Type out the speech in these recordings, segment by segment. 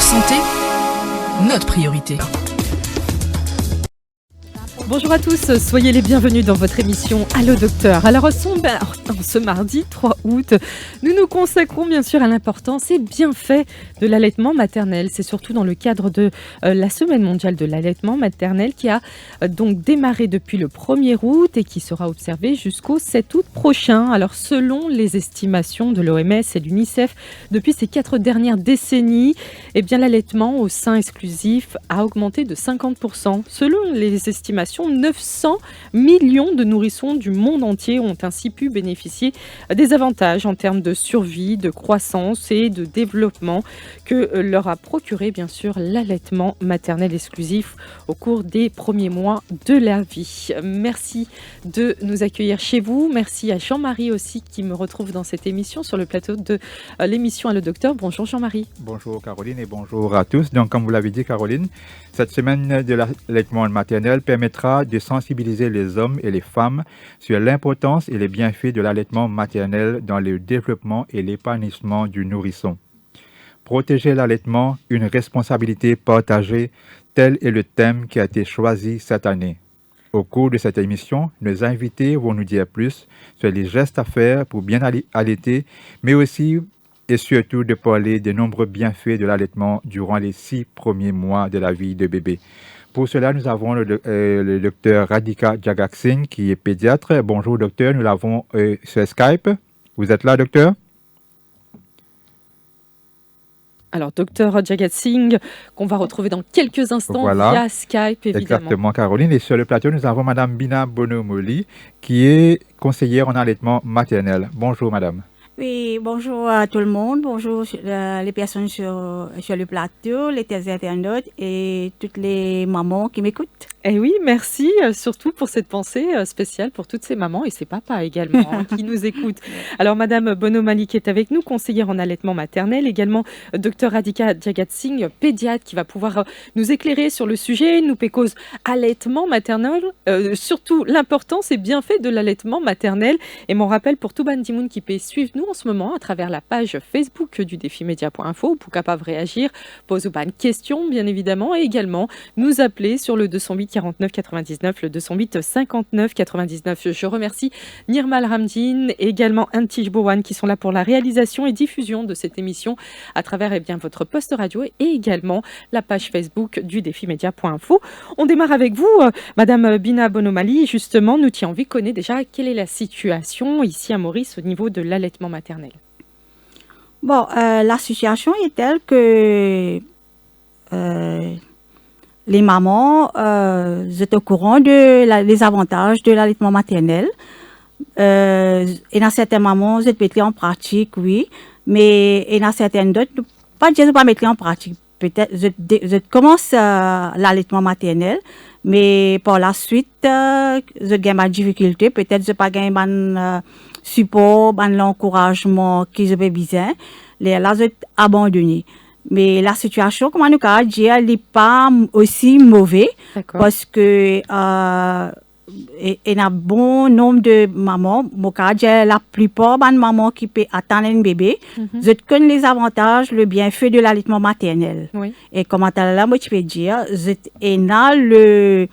santé, notre priorité. Bonjour à tous, soyez les bienvenus dans votre émission Allô Docteur. Alors ce mardi 3 août, nous nous consacrons bien sûr à l'importance et bienfaits de l'allaitement maternel. C'est surtout dans le cadre de la Semaine mondiale de l'allaitement maternel qui a donc démarré depuis le 1er août et qui sera observée jusqu'au 7 août prochain. Alors selon les estimations de l'OMS et de l'UNICEF, depuis ces 4 dernières décennies, eh bien, l'allaitement au sein exclusif a augmenté de 50%. Selon les estimations, 900 millions de nourrissons du monde entier ont ainsi pu bénéficier des avantages en termes de survie, de croissance et de développement que leur a procuré bien sûr l'allaitement maternel exclusif au cours des premiers mois de la vie. Merci de nous accueillir chez vous. Merci à Jean-Marie aussi qui me retrouve dans cette émission sur le plateau de l'émission Allô Docteur. Bonjour Jean-Marie. Bonjour Caroline et bonjour à tous. Donc comme vous l'avez dit Caroline, cette semaine de l'allaitement maternel permettra de sensibiliser les hommes et les femmes sur l'importance et les bienfaits de l'allaitement maternel dans le développement et l'épanouissement du nourrisson. Protéger l'allaitement, une responsabilité partagée, tel est le thème qui a été choisi cette année. Au cours de cette émission, nos invités vont nous dire plus sur les gestes à faire pour bien allaiter, mais aussi et surtout de parler des nombreux bienfaits de l'allaitement durant les 6 premiers mois de la vie de bébé. Pour cela, nous avons le docteur Radhika Jagat Singh qui est pédiatre. Bonjour docteur, nous l'avons sur Skype. Vous êtes là docteur? Alors, docteur Jagat Singh, qu'on va retrouver dans quelques instants via Skype, évidemment. Exactement, Caroline. Et sur le plateau, nous avons Madame Bina Bonomoli, qui est conseillère en allaitement maternel. Bonjour, madame. Oui, bonjour à tout le monde. Bonjour les personnes sur le plateau, les internautes et toutes les mamans qui m'écoutent. Eh oui, merci surtout pour cette pensée spéciale pour toutes ces mamans et ces papas également qui nous écoutent. Alors, Madame Bonomali qui est avec nous, conseillère en allaitement maternel, également Dr Radhika Jagat Singh, pédiatre, qui va pouvoir nous éclairer sur le sujet, nous pécose allaitement maternel, surtout l'importance et bienfaits de l'allaitement maternel. Et mon rappel pour tout bandimoun qui peut suivre nous en ce moment à travers la page Facebook du défimedia.info pour capable réagir, poser une question bien évidemment et également nous appeler sur le 208 49 99, le 208 59 99. Je remercie Nirmal Ramdin et également Antij Bowan qui sont là pour la réalisation et diffusion de cette émission à travers votre poste radio et également la page Facebook du défimedia.info. On démarre avec vous, Madame Bina Bonomali. Justement, nous tient envie de connaître déjà quelle est la situation ici à Maurice au niveau de l'allaitement maternel. Bon, la situation est telle que les mamans sont au courant des avantages de l'allaitement maternel. Et dans certaines mamans, je mettre en pratique, oui, mais dans certaines d'autres, pas dire pas mettre en pratique. Peut-être je commence l'allaitement maternel, mais par la suite, je gagne ma difficulté. Peut-être je pas gagne mon support, l'encouragement que je vais besoin. Là, je abandonné. Mais la situation, comme nous avons dit, elle n'est pas aussi mauvaise parce que il y a un bon nombre de mamans. La plupart des mamans qui peuvent attendre un bébé, je connais les avantages, le bienfait de l'allaitement maternel. Oui. Et comment moi, tu peux dire, il y a le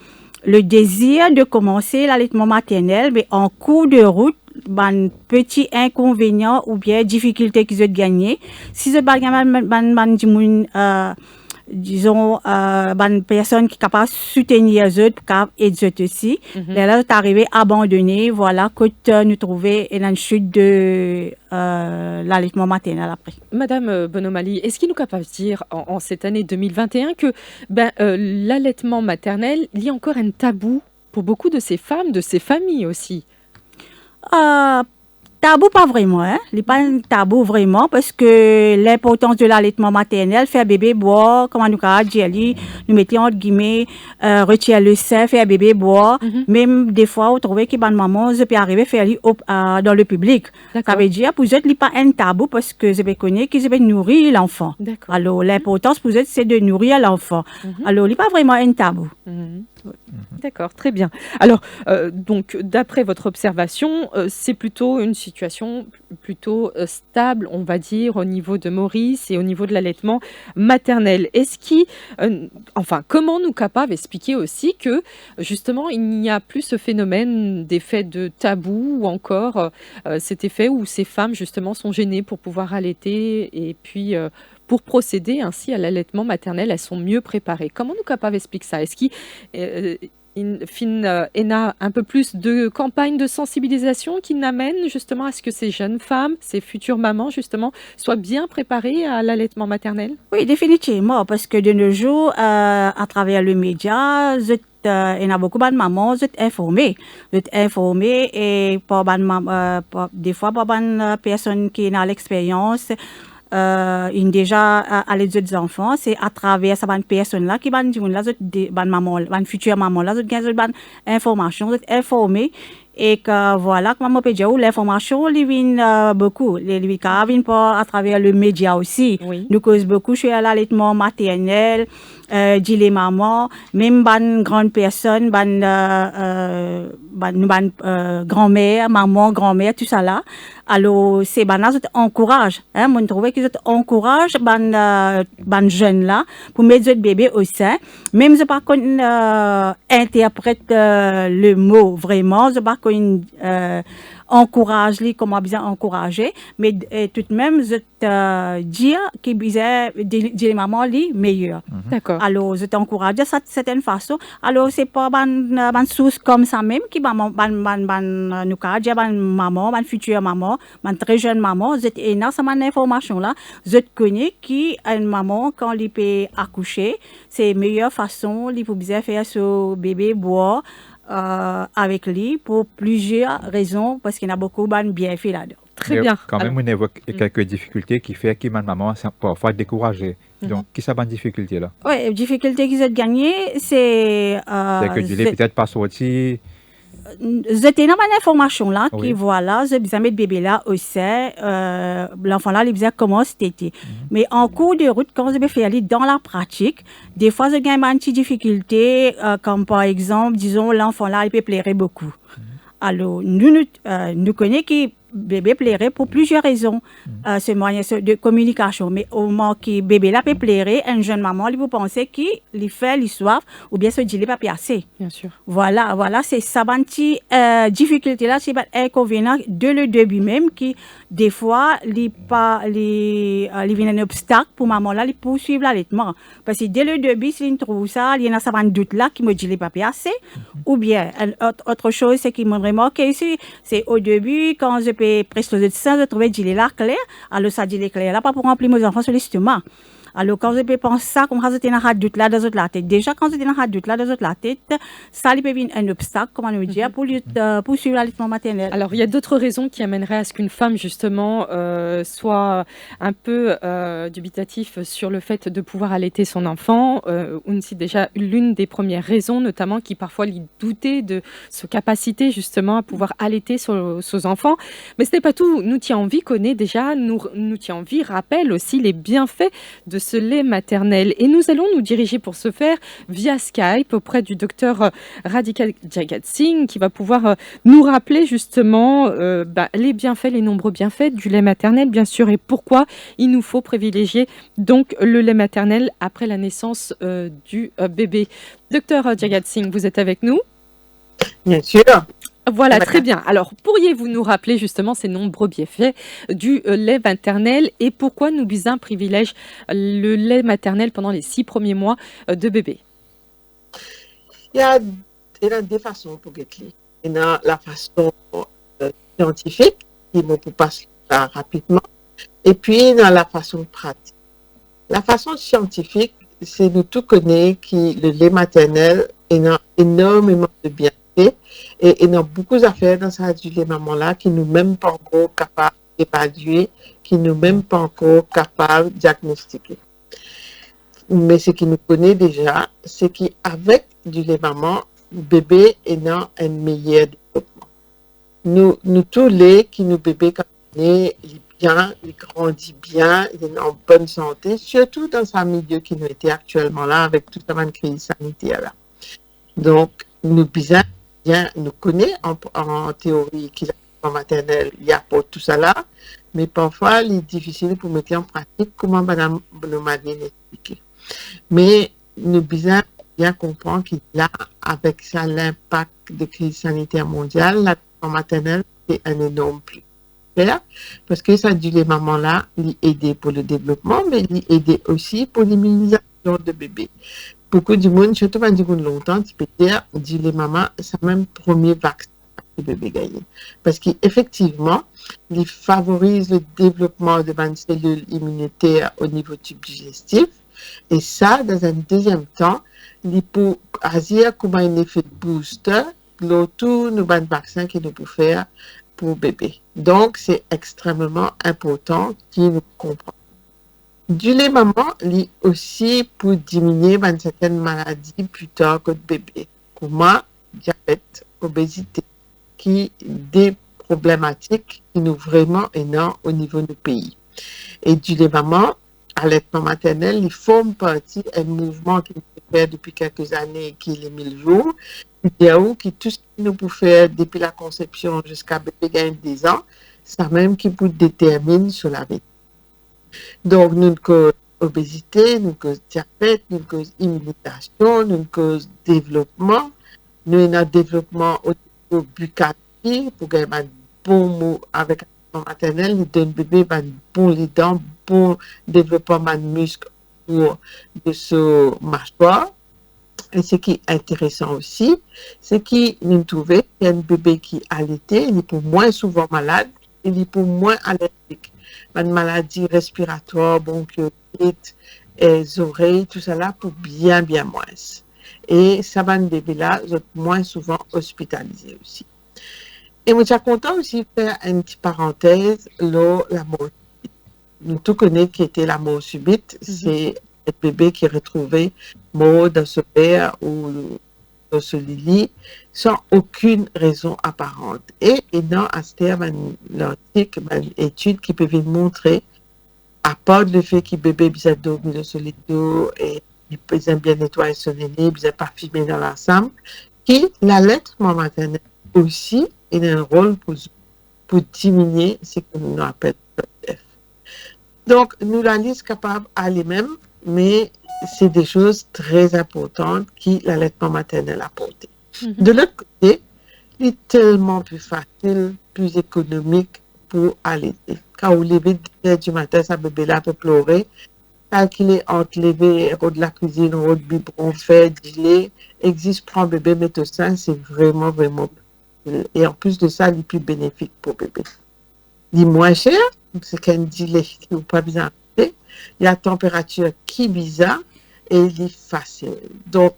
désir de commencer l'allaitement maternel, mais en cours de route, ban petit inconvénient ou bien difficulté qu'ils ont gagné si je disons ban personne qui capable soutenir les autres capable aider aussi là est arrivé abandonné voilà que nous trouver une chute de l'allaitement maternel après. Madame Bonomali, est-ce qu'il nous capable de dire en cette année 2021 que l'allaitement maternel il y a encore un tabou pour beaucoup de ces femmes, de ces familles aussi? Tabou pas vraiment, hein. Il n'est pas un tabou vraiment parce que l'importance de l'allaitement maternel, faire bébé boire, comment nous dire, nous mettons entre guillemets, retirer le sein, faire bébé boire. Même des fois, on trouve que maman, je peux arriver à faire dans le public. Ça veut dire, pour eux, il n'est pas un tabou parce que je peux connaître que je peux nourrir l'enfant. Alors, l'importance pour eux, c'est de nourrir l'enfant. Alors, il n'est pas vraiment un tabou. D'accord, très bien. Alors, donc d'après votre observation, c'est plutôt une situation plutôt, stable, on va dire, au niveau de Maurice et au niveau de l'allaitement maternel. Est-ce qui, enfin, comment nous capables expliquer aussi que, justement, il n'y a plus ce phénomène d'effet de tabou ou encore, cet effet où ces femmes, justement, sont gênées pour pouvoir allaiter et puis, pour procéder ainsi à l'allaitement maternel, elles sont mieux préparées. Comment nous capables explique ça? Est-ce qu'il, heu, il n'a un peu plus de campagnes de sensibilisation qui n'amènent justement à ce que ces jeunes femmes, ces futures mamans justement, soient bien préparées à l'allaitement maternel? Oui, définitivement, parce que de nos jours, à travers le média, il y a beaucoup de mamans, vous êtes informées et des fois, par bonne personne qui a l'expérience, il déjà à les autres enfants, c'est à travers cette personne-là qui va dire là, maman, future maman, là, vous avez bonne information, vous êtes informés. Et que voilà, comme on peut dire, l'information, elle vient beaucoup. Elle vient pas à travers le média aussi. Oui. Nous cause beaucoup sur l'allaitement maternel, dit les mamans, même ban grande personne, grand-mère, maman, grand-mère, tout ça là. Alors, c'est ban là, encourage, hein, moi, je trouve que encourage ban jeunes là, pour mettre le bébé au sein. Même si par contre, interprète le mot vraiment, je pas qu'on encourage les comment bien encourager, mais tout de même je dire qu'il disait les mamans les meilleurs. D'accord. Alors je t'encourage de certaine façon. Alors c'est pas ban source comme ça même qui ban nous cadre ban maman, ban future maman, ban très jeune maman, je et dans cette information là, je connais qui une maman quand il peut accoucher, c'est meilleure façon il faut bien faire ce bébé boire avec lui pour plusieurs raisons parce qu'il y a beaucoup de bienfaits là-dedans. Très bien. Quand même, on évoque quelques difficultés qui fait que ma maman est parfois découragée. Donc, qui ça, bonne difficulté là? Oui, difficulté qu'ils ont gagné, c'est C'est que tu l'es peut-être pas sorti. J'étais dans une information là Oui. qui voilà, je besoin mettre bébé là au sein, l'enfant là, il besoin comment c'était. Mais en cours de route, quand je vais faire aller dans la pratique, des fois je gagne une petite difficulté, comme par exemple, disons l'enfant là, il peut pleurer beaucoup. Alors nous connaissons que bébé pleurait pour plusieurs raisons. Ce moyen de communication. Mais au moment que bébé là peut pleurer, une jeune maman, il peut penser qu'il fait, il soif, ou bien se dit il pas assez. Bien sûr. Voilà, c'est ça, banti difficulté là, c'est un inconvénient de le début même qui des fois il vient un obstacle pour maman là, il poursuivre l'allaitement parce que dès le début s'il trouve ça, il y a ça un doute là qui me dit il pas assez ou bien autre chose c'est qu'il m'a remarqué ici, c'est au début quand je peux presque ça je trouvais dit là clair, alors ça dit clair là pas pour remplir mes enfants sur l'estomac. Alors, quand je peux penser ça, comme quand j'étais dans la doute là, dans la tête. Déjà, quand j'étais dans la doute là, dans la tête, ça, il peut venir un obstacle, comment nous dire, pour suivre l'allaitement maternel. Alors, il y a d'autres raisons qui amèneraient à ce qu'une femme, justement, soit un peu dubitatif sur le fait de pouvoir allaiter son enfant. C'est déjà l'une des premières raisons, notamment, qui parfois lui doutait de sa capacité, justement, à pouvoir allaiter ses enfants. Mais ce n'est pas tout. Nous tient envie connaît déjà, nous tient envie rappelle aussi les bienfaits de ce lait maternel. Et nous allons nous diriger pour ce faire via Skype auprès du docteur Radhika Jagat Singh qui va pouvoir nous rappeler justement les bienfaits, les nombreux bienfaits du lait maternel bien sûr et pourquoi il nous faut privilégier donc le lait maternel après la naissance du bébé. Docteur Jagat Singh, vous êtes avec nous? Bien sûr. Voilà, très bien. Alors, pourriez-vous nous rappeler justement ces nombreux bienfaits du lait maternel et pourquoi nous bisons privilège le lait maternel pendant les 6 premiers mois de bébé? Il y a deux façons pour get li. Il y a la façon scientifique, qui me peut passer rapidement, et puis il y a la façon pratique. La façon scientifique, c'est nous tout connaître que le lait maternel a énormément de bienfaits. Et il y a beaucoup d'affaires dans ça du lait maman là qui nous même pas encore capables d'évaluer, qui nous même pas encore capables de diagnostiquer. Mais ce qui nous connaît déjà, c'est qu'avec du lait maman, le bébé est dans un meilleur développement. Nous tous les qui nous bébés quand on est bien, il grandit bien, il est en bonne santé, surtout dans ce milieu qui nous était actuellement là avec toute la crise sanitaire là. Donc nous bien nous connaît en théorie qu'il a maternelle, il y a pour tout ça là, mais parfois il est difficile pour mettre en pratique comment Madame Bonomali l'explique. Mais nous bien comprendre qu'il a avec ça l'impact de crise sanitaire mondiale, l'allaitement maternel c'est un énorme plus parce que ça dit les mamans là, il aider pour le développement, mais il aider aussi pour l'immunisation de bébé. Beaucoup du monde, surtout pas du monde longtemps, tu peux dire, dit les mamans, c'est même premier vaccin que le bébé gagne. Parce qu'effectivement, il favorise le développement de cellules immunitaires au niveau tube digestif. Et ça, dans un deuxième temps, il peut agir comme un effet de booster, tout nos vaccins qu'il nous peut faire pour bébé. Donc, c'est extrêmement important qu'il nous comprenne. Du lait maman, il aussi pour diminuer certaines maladies plus tard que le bébé, comme diabète, obésité, qui des problématiques qui nous vraiment énormes au niveau du pays. Et du lait maman, allaitement maternel, il forme partie d'un mouvement qui se fait depuis quelques années, qui est les 1000 jours, qui tout ce qui nous peut faire depuis la conception jusqu'à bébé gagne 10 ans, c'est même qui peut déterminer sur la vie. Donc, nous cause obésité, nous cause diabète, nous cause immunisation, nous cause développement, nous avons développement au niveau buccatique pour gagner un bon mot avec un maternel, il donne bébé un bon les dents, bon développement de muscles pour de ce mâchoire. Et ce qui est intéressant aussi, c'est qu'il nous trouvait qu'un bébé qui allaitait, il est pour moins souvent malade, il est pour moins allergique. Une maladie respiratoire, bronchiolite, les oreilles, tout ça là pour bien moins. Et ça va nous bébé là, moins souvent hospitalisés aussi. Et moi, je suis content aussi de faire une petite parenthèse, là, la mort subite. Nous tous connaissons qui était la mort subite, c'est un bébé qui est retrouvé mort dans ce père ou dans ce lit sans aucune raison apparente. Et dans l'article, une étude qui peut vous montrer, à part le fait que le bébé a dormi dans ce lit et il peut bien nettoyer son nez, il peut parfumer dans l'ensemble, que l'allaitement maternel aussi a un rôle pour diminuer ce que nous appelons le F. Donc, nous la liste capable à lui-même, mais c'est des choses très importantes que l'allaitement maternel a apporté. De l'autre côté, il est tellement plus facile, plus économique pour allaiter. Quand vous levez 10 heures du matin, sa bébé-là peut pleurer. Calculer entre lever, de la cuisine, de biberon, faire du lait, existe, prend bébé, mettre au sein, c'est vraiment et en plus de ça, il est plus bénéfique pour bébé. Il est moins cher, c'est qu'un dilait qui n'est pas bien fait. Il y a la température qui est bizarre et il est facile. Donc,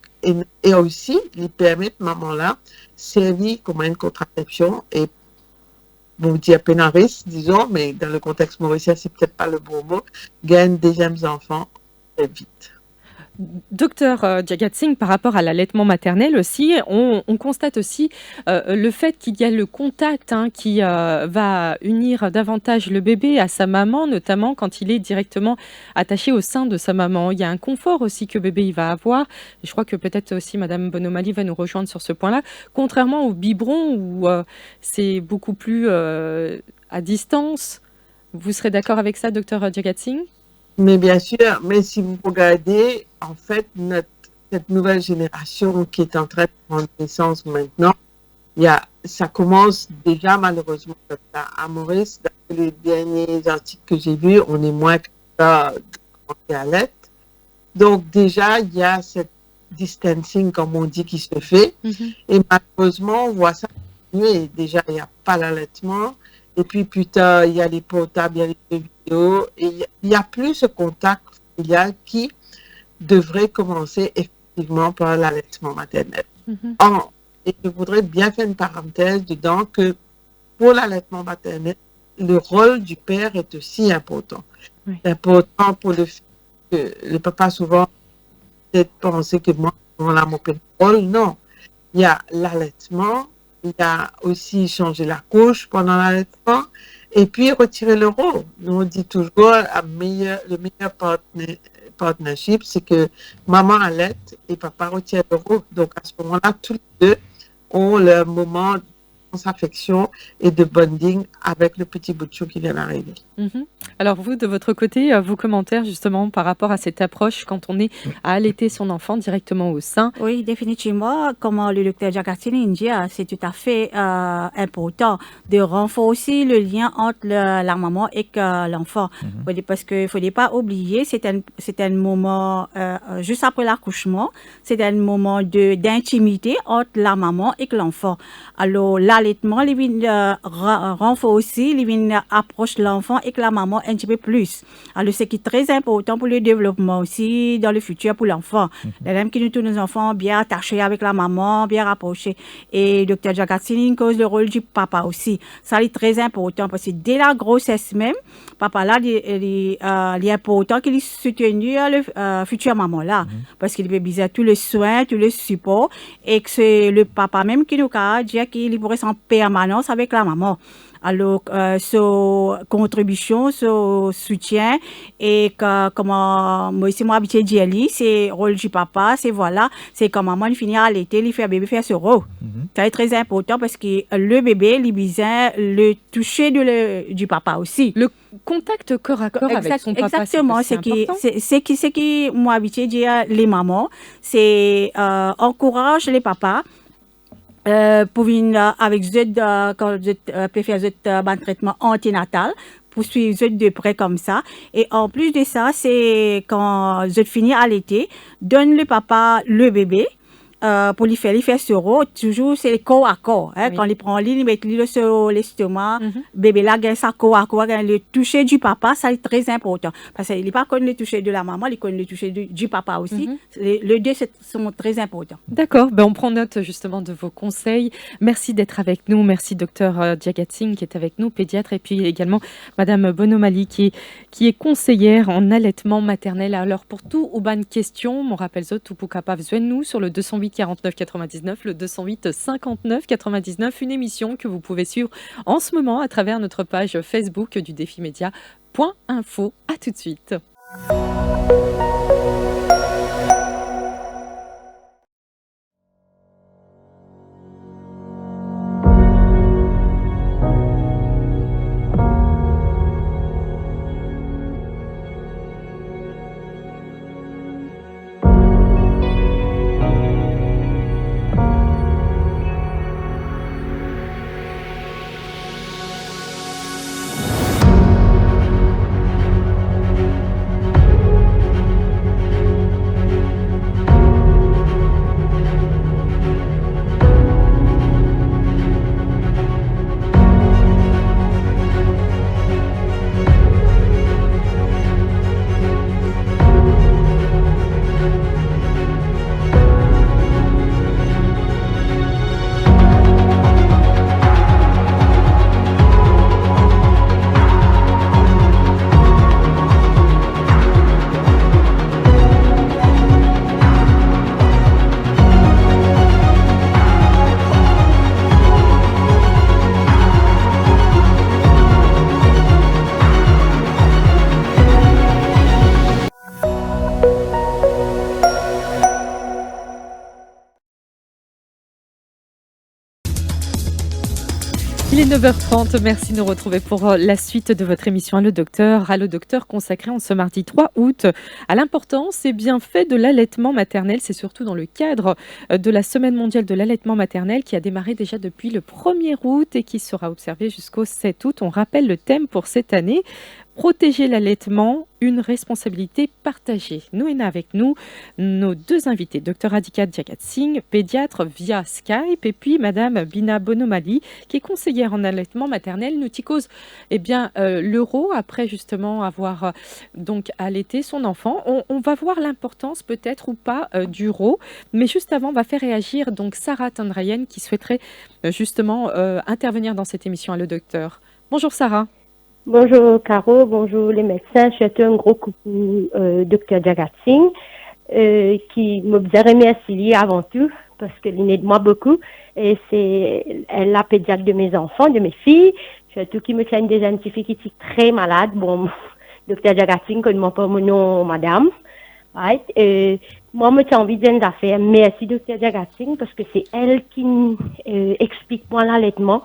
et aussi, il permet maman-là servir comme une contraception et bon, dire pénaris, disons, mais dans le contexte mauricien, c'est peut-être pas le bon mot, gagne deuxième enfant très vite. Docteur Jagat Singh, par rapport à l'allaitement maternel aussi, on constate aussi le fait qu'il y a le contact qui va unir davantage le bébé à sa maman, notamment quand il est directement attaché au sein de sa maman. Il y a un confort aussi que bébé il va avoir. Et je crois que peut-être aussi Madame Bonomali va nous rejoindre sur ce point-là. Contrairement au biberon où c'est beaucoup plus à distance. Vous serez d'accord avec ça, Docteur Jagat Singh? Mais bien sûr, mais si vous regardez, en fait, cette nouvelle génération qui est en train de prendre naissance maintenant, ça commence déjà malheureusement comme ça. À Maurice, dans les derniers articles que j'ai vus, on est moins que ça à l'aide. Donc déjà, il y a cette distancing, comme on dit, qui se fait. Et malheureusement, on voit ça continuer. Déjà, il n'y a pas l'allaitement. Et puis plus tard, il y a les portables, il y a les jeux vidéo, et il n'y a plus ce contact familial qui devrait commencer effectivement par l'allaitement maternel. Et je voudrais bien faire une parenthèse dedans que pour l'allaitement maternel, le rôle du père est aussi important. C'est important pour le fait que le papa souvent peut-être penser que moi, on a mon rôle. Non, il y a l'allaitement. Il y a aussi changer la couche pendant l'allaitement et puis retirer le rôle. Nous, on dit toujours le meilleur partnership, c'est que maman allait et papa retient l'euro. Donc, à ce moment-là, tous les deux ont leur moment affection et de bonding avec le petit bout de chou qui vient d'arriver. Alors vous, de votre côté, vos commentaires justement par rapport à cette approche quand on est à allaiter son enfant directement au sein? Oui, définitivement, comme le docteur Jacatini dit, c'est tout à fait important de renforcer le lien entre la maman et l'enfant. Parce qu'il ne faudrait pas oublier, c'est un moment, juste après l'accouchement, c'est un moment d'intimité entre la maman et l'enfant. Alors, l'allaitement, il renforce, il approche l'enfant et la maman un petit peu plus. Alors, ce qui est très important pour le développement aussi dans le futur pour l'enfant. Les mêmes qui nous tous nos enfants bien attachés avec la maman, bien rapprochés. Et Dr. Jagatsini cause le rôle du papa aussi. Ça est très important parce que dès la grossesse même, papa là, il est important qu'il soutienne la future maman là. Parce qu'il peut besoin tous les soins, tous les supports. Et que c'est le papa même qui nous a dit qu'il pourrait en permanence avec la maman. Alors, sa contribution, son soutien et comment moi aussi moi habitué d'y aller, c'est rôle du papa, c'est voilà, c'est quand maman finit à l'été, il fait bébé faire ce rôle. Ça est très important parce que le bébé, il besoin le toucher du papa aussi. Le contact corps à corps avec son papa. Exactement, c'est qui moi habitué dire les mamans, c'est encourage les papas. Pour venir avec eux, quand je peux faire un traitement antinatal, pour suivre eux de près comme ça. Et en plus de ça, c'est quand je finis à l'été, donne le papa le bébé. Pour lui faire ce rôle, toujours c'est corps à corps. Hein, oui. Quand il prend il met sur l'estomac, bébé là, gagne ça corps à corps, le toucher du papa, ça est très important. Parce qu'il n'est pas connu le toucher de la maman, il connaît le toucher du papa aussi. Les deux sont très importants. D'accord, on prend note justement de vos conseils. Merci d'être avec nous. Merci Dr Jagatsing qui est avec nous, pédiatre, et puis également Madame Bonomali qui est conseillère en allaitement maternel. Alors pour tout ou bonne question, mon rappel tout pour capable nous sur le 208 49 99, le 208 59 99, une émission que vous pouvez suivre en ce moment à travers notre page Facebook du défimédia.info. À tout de suite. Il est 9h30, merci de nous retrouver pour la suite de votre émission Allo Docteur. Allo Docteur consacré en ce mardi 3 août à l'importance et bienfaits de l'allaitement maternel. C'est surtout dans le cadre de la Semaine mondiale de l'allaitement maternel qui a démarré déjà depuis le 1er août et qui sera observée jusqu'au 7 août. On rappelle le thème pour cette année. Protéger l'allaitement, une responsabilité partagée. Nous avons avec nous nos deux invités, Dr Radhika Jagatsing, pédiatre via Skype, et puis Madame Bina Bonomali, qui est conseillère en allaitement maternel. Nous cause l'euro après justement avoir donc allaité son enfant. On va voir l'importance peut-être ou pas du RO, mais juste avant, on va faire réagir donc Sarah Tandrayen qui souhaiterait justement intervenir dans cette émission Allo Docteur. Bonjour Sarah. Bonjour Caro, bonjour les médecins. Je souhaite un gros coucou Dr Jagatsing qui me remercie avant tout parce qu'elle aide moi beaucoup et c'est la pédiatre de mes enfants, de mes filles, surtout qui me tient des scientifiques qui sont très malades. Bon, Dr Jagatsing connaît pas mon nom madame Right? Moi, j'ai envie de dire une affaire. Merci, Dr. Jagatsing, parce que c'est elle qui explique moi l'allaitement.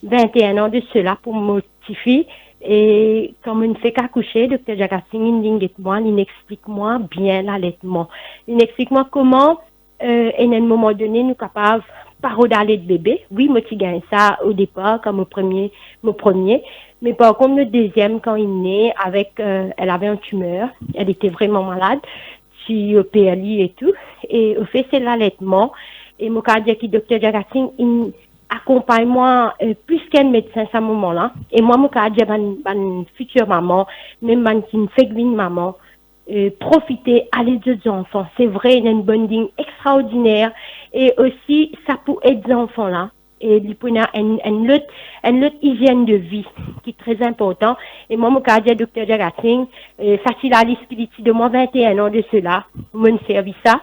21 ans de cela pour me motiver. Et comme une fait qu'accoucher, Dr. Jagatsing, il explique moi bien l'allaitement. Il explique moi comment, à un moment donné, nous sommes capables par d'aller de bébé. Oui, moi, j'ai gagné ça au départ, comme mon premier. Mais par contre, le deuxième, quand il est né, elle avait une tumeur. Elle était vraiment malade. Sur au PLI et tout. Et au fait, c'est l'allaitement. Et mon cardiaque, Dr. Jagatsing, il accompagne moi plus qu'un médecin à ce moment-là. Et moi, mon cardiaque, une future maman, même une féminine maman, profiter, aller des enfants. C'est vrai, il y a une bonding extraordinaire. Et aussi, ça peut aider les enfants-là. Et il y a une autre hygiène de vie qui est très important. Et moi, mon cardiaque, Dr. Jagatsing, facile à l'expliquer de moi 21 ans de cela, mon service ça,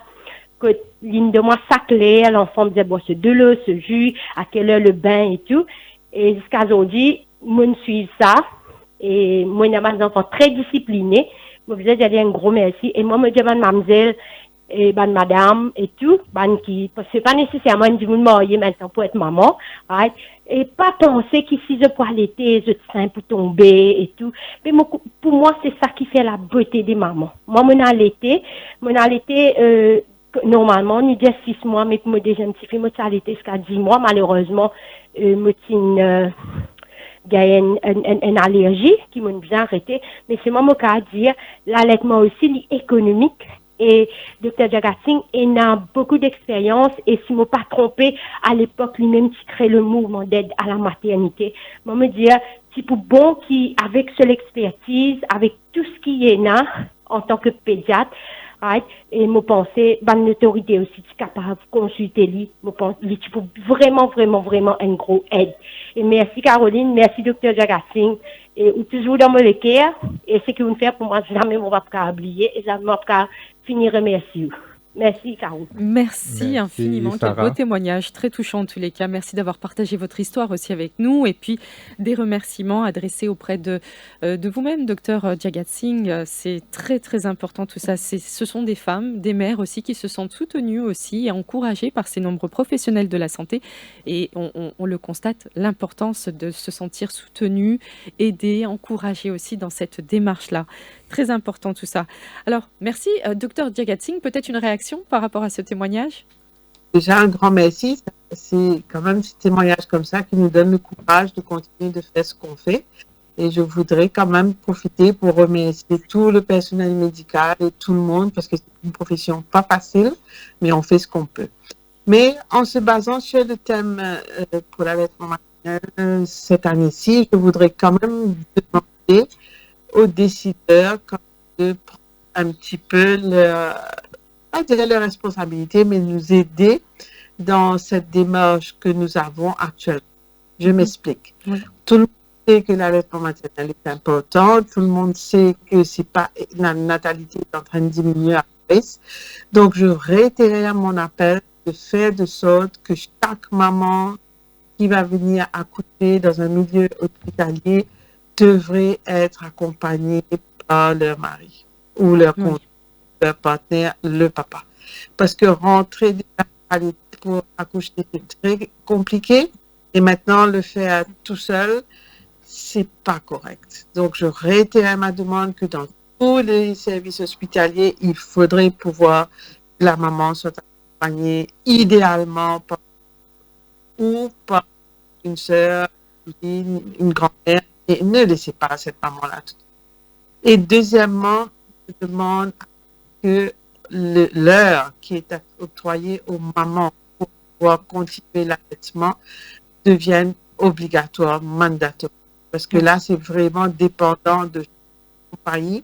que l'une de moi saclée, l'enfant me disait, bon, ce de l'eau, ce jus, à quelle heure le bain et tout. Et jusqu'à aujourd'hui, moi, je suis ça. Et moi, j'ai des enfants très disciplinés. Moi, je disais, un gros merci. Et moi, je dis, mademoiselle, et madame et tout, parce que c'est pas nécessairement du monde marié maintenant pour être maman, right? Et pas penser qu'ici je peux allaiter, je sein pour tomber et tout. Mais pour moi, c'est ça qui fait la beauté des mamans. Moi, mon allaité, normalement, nous disons 6 mois, mais pour me déjà une petite fille, moi, allaité jusqu'à 10 mois, malheureusement, moi, une allergie qui m'a bien arrêté. Mais c'est moi, mon cas à dire, l'allaitement aussi, économique. Et Dr. Jagatsing, il a beaucoup d'expérience et si je ne me pas trompé, à l'époque, lui-même, qui crée le mouvement d'aide à la maternité. Moi, me dire, c'est pour bon qui, avec cette expertise, avec tout ce qui est là, en tant que pédiatre, right, et me penser, l'autorité aussi, qui est capable de consulter lui, me pense, lui, tu peux vraiment une grosse aide. Et merci Caroline, merci Dr. Jagatsing. Et ou toujours dans mon cœur, et ce que vous faites pour moi, jamais on va pas oublier, et jamais on va pas finir remercier. Merci, Caro. Merci infiniment. Quel beau témoignage, très touchant en tous les cas. Merci d'avoir partagé votre histoire aussi avec nous. Et puis, des remerciements adressés auprès de vous-même, docteur Jagatsing. C'est très, très important tout ça. Ce sont des femmes, des mères aussi, qui se sentent soutenues aussi et encouragées par ces nombreux professionnels de la santé. Et on le constate, l'importance de se sentir soutenu, aidé, encouragé aussi dans cette démarche-là. Très important tout ça. Alors, merci, docteur Jagatsing. Peut-être une réaction par rapport à ce témoignage? Déjà, un grand merci. C'est quand même ce témoignage comme ça qui nous donne le courage de continuer de faire ce qu'on fait. Et je voudrais quand même profiter pour remercier tout le personnel médical et tout le monde parce que c'est une profession pas facile, mais on fait ce qu'on peut. Mais en se basant sur le thème pour l'allaitement maternel cette année-ci, je voudrais quand même demander aux décideurs de prendre un petit peu pas dire leur responsabilité, mais nous aider dans cette démarche que nous avons actuellement. Je m'explique. Oui. Tout le monde sait que l'allaitement maternel est important. Tout le monde sait que c'est pas la natalité est en train de diminuer à Paris. Donc, je réitère mon appel de faire de sorte que chaque maman qui va venir accoucher dans un milieu hospitalier devraient être accompagnés par leur mari ou leur conjoint, leur partenaire, le papa. Parce que rentrer pour accoucher, c'est très compliqué. Et maintenant, le faire tout seul, c'est pas correct. Donc, je réitère ma demande que dans tous les services hospitaliers, il faudrait pouvoir que la maman soit accompagnée idéalement par une sœur, une grand-mère. Et ne laissez pas cette maman-là. Et deuxièmement, je demande que l'heure qui est octroyée aux mamans pour pouvoir continuer l'allaitement devienne obligatoire, mandatoire. Parce que là, c'est vraiment dépendant de chaque pays.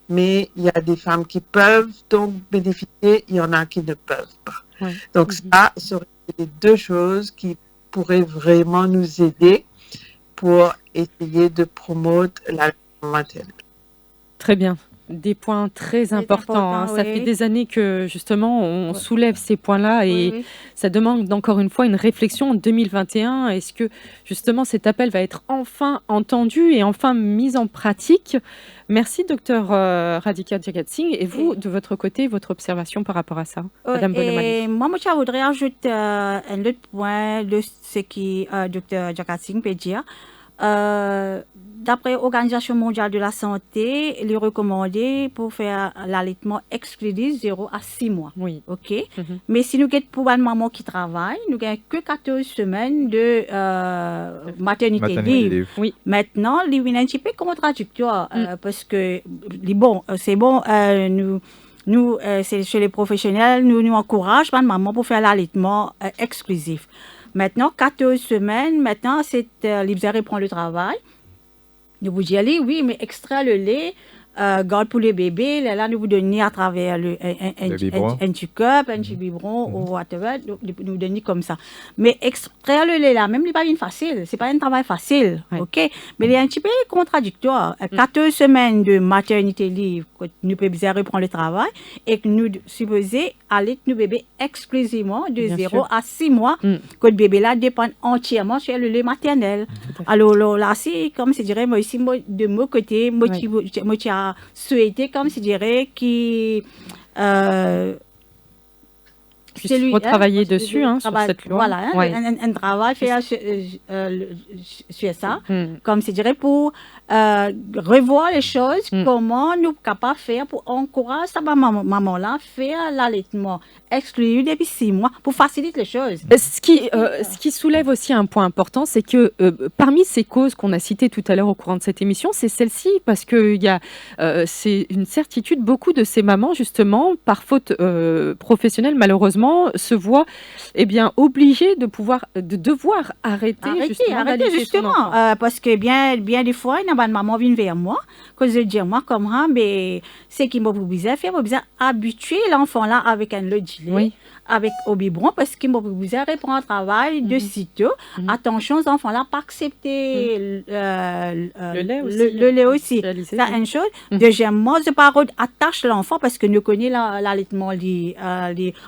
Mais il y a des femmes qui peuvent donc bénéficier, il y en a qui ne peuvent pas. Oui. Donc ça serait les deux choses qui pourraient vraiment nous aider pour essayer de promouvoir l'allaitement maternel. Très bien. des points très importants. Hein. Ça fait oui. des années que justement on soulève ces points-là et Oui, oui. ça demande encore une fois une réflexion en 2021. Est-ce que justement cet appel va être enfin entendu et enfin mis en pratique? Merci, docteur Radhika Jagat Singh. Et vous, de votre côté, votre observation par rapport à ça, Madame Bonomali? Et moi, je voudrais ajouter un autre point de ce qui Dr. Jagat Singh peut dire. D'après l'Organisation mondiale de la santé, il est recommandé pour faire l'allaitement exclusif 0 à 6 mois. Oui. OK? Mhm. Mais si nous avons pour une maman qui travaille, nous n'avons que 14 semaines de maternité Maternity libre. leave. Oui. Maintenant, il y a un petit peu contradictoire parce que, bon, c'est bon, c'est chez les professionnels, nous encourageons les mamans pour faire l'allaitement exclusif. Maintenant, 14 semaines, maintenant, c'est l'IBSA reprend le travail. Nous vous dites, oui, mais extraire le lait, garde pour le bébé, là, nous vous donnons à travers un petit cup, un petit biberon, ou whatever, nous donnons comme ça. Mais extraire le lait, là, même, c'est pas une facile, c'est pas un travail facile, Ouais. OK? Mais il est un petit peu contradictoire. 14 semaines de maternité libre, que nous pouvons reprendre le travail, et que nous supposons allaiter nos bébés exclusivement de Bien 0 sûr. à 6 mois, que le bébé là dépend entièrement sur le lait maternel. Alors là, c'est comme je dirais, moi ici, de mon côté, moi, tu as souhaité, comme je dirais, qui. Juste retravailler dessus, hein, sur cette loi. Voilà, hein, Ouais. un travail fait sur ça, comme je dirais, pour revoir les choses, comment nous sommes capables de faire pour encourager sa maman-là à faire l'allaitement exclu depuis 6 mois, pour faciliter les choses. Ce qui soulève aussi un point important, c'est que parmi ces causes qu'on a citées tout à l'heure au courant de cette émission, c'est celle-ci, parce que c'est une certitude, beaucoup de ces mamans, justement, par faute professionnelle, malheureusement, se voient obligées de devoir arrêter justement, parce que bien des fois, il y a une maman qui vient vers moi, que je dis moi comment, mais c'est qui m'a besoin faire, m'a besoin habituer l'enfant là avec un lait, Oui. avec au biberon, parce qu'il m'a besoin reprendre un travail de sitôt. Attention aux enfants là, pas accepter le lait aussi. C'est une chose. Deuxièmement, je pas attache l'enfant parce que nous connaissons l'allaitement, les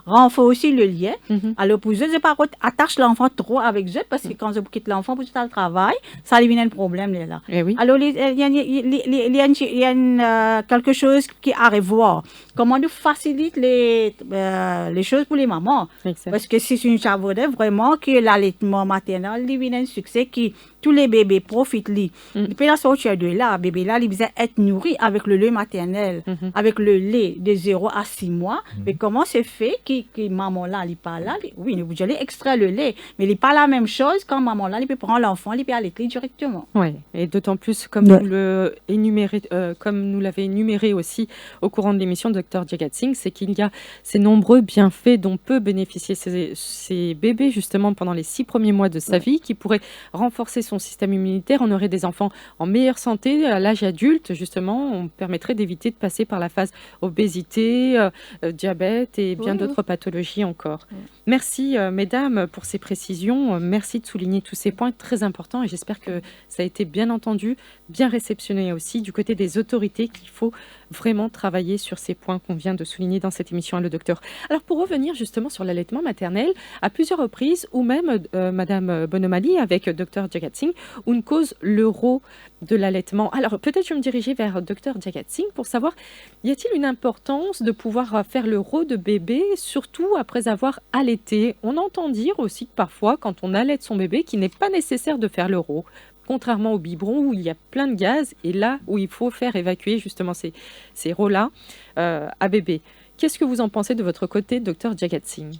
renforce aussi le lien. Alors pour eux, je pas attache l'enfant trop avec eux parce que quand je quitte l'enfant pour tout le travail, ça devient un problème là. Oui. Alors il y a quelque chose qui est à revoir. Comment nous facilite les choses pour les mamans. Exact. Parce que c'est une chavourde vraiment que l'allaitement maternel devient un succès qui tous les bébés profitent lui. Depuis la sortie de là, bébé là, il besoin être nourri avec le lait maternel, avec le lait de 0 à 6 mois. Mais comment c'est fait que maman là, il pas là, oui, vous allez extraire le lait, mais il n'est pas la même chose quand maman là, il peut prendre l'enfant, il peut allaiter directement. Oui, et d'autant plus comme comme nous l'avait énuméré aussi au courant de l'émission Dr Jagat Singh, c'est qu'il y a ces nombreux bienfaits dont peut bénéficier ces bébés justement pendant les 6 premiers mois de sa vie, qui pourraient renforcer son système immunitaire. On aurait des enfants en meilleure santé à l'âge adulte, justement. On permettrait d'éviter de passer par la phase obésité, diabète et bien d'autres pathologies encore. Merci mesdames pour ces précisions. Merci de souligner tous ces points très importants et j'espère que ça a été bien entendu, bien réceptionné aussi du côté des autorités, qu'il faut vraiment travailler sur ces points qu'on vient de souligner dans cette émission à Le Docteur. Alors pour revenir justement sur l'allaitement maternel, à plusieurs reprises, ou même Madame Bonomali avec Dr Jagat Singh, on cause l'euro de l'allaitement. Alors peut-être je vais me diriger vers Dr Jagat Singh pour savoir, y a-t-il une importance de pouvoir faire l'euro de bébé, surtout après avoir allaité? On entend dire aussi que parfois, quand on allaite son bébé, qu'il n'est pas nécessaire de faire l'euro, contrairement au biberon où il y a plein de gaz et là où il faut faire évacuer justement ces rots-là à bébé. Qu'est-ce que vous en pensez de votre côté, Dr Jagat Singh?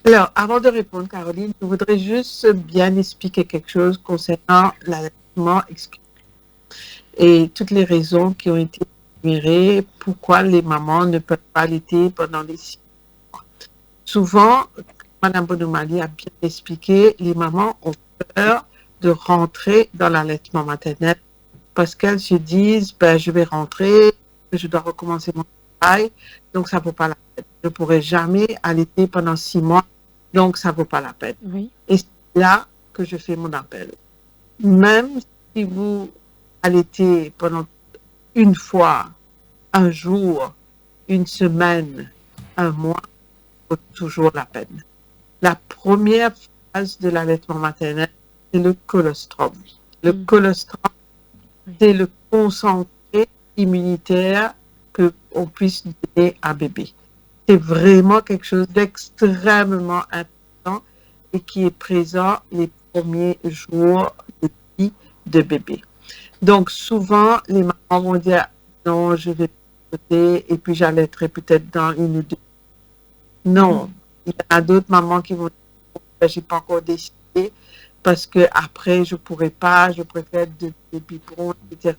Alors, avant de répondre, Caroline, je voudrais juste bien expliquer quelque chose concernant l'allaitement exclusif et toutes les raisons qui ont été énumérées, pourquoi les mamans ne peuvent pas allaiter pendant les 6 mois. Souvent, Mme Bonomali a bien expliqué, les mamans ont peur de rentrer dans l'allaitement maternel parce qu'elles se disent, je vais rentrer, je dois recommencer mon travail, donc ça ne vaut pas la peine. Je ne pourrai jamais allaiter pendant 6 mois, donc ça ne vaut pas la peine. Oui. Et c'est là que je fais mon appel. Même si vous allaitez pendant une fois un jour, une semaine, un mois, vaut toujours la peine. La première phase de l'allaitement maternel, c'est le colostrum. Le colostrum, c'est le concentré immunitaire que on puisse donner à bébé. C'est vraiment quelque chose d'extrêmement important et qui est présent les premiers jours de vie de bébé. Donc souvent, les mamans vont dire non, je vais sauter et puis j'allaiterai peut-être dans 1 ou 2. Non, il y a d'autres mamans qui vont dire j'ai pas encore décidé parce que après je pourrais pas, je préfère des biberons, etc.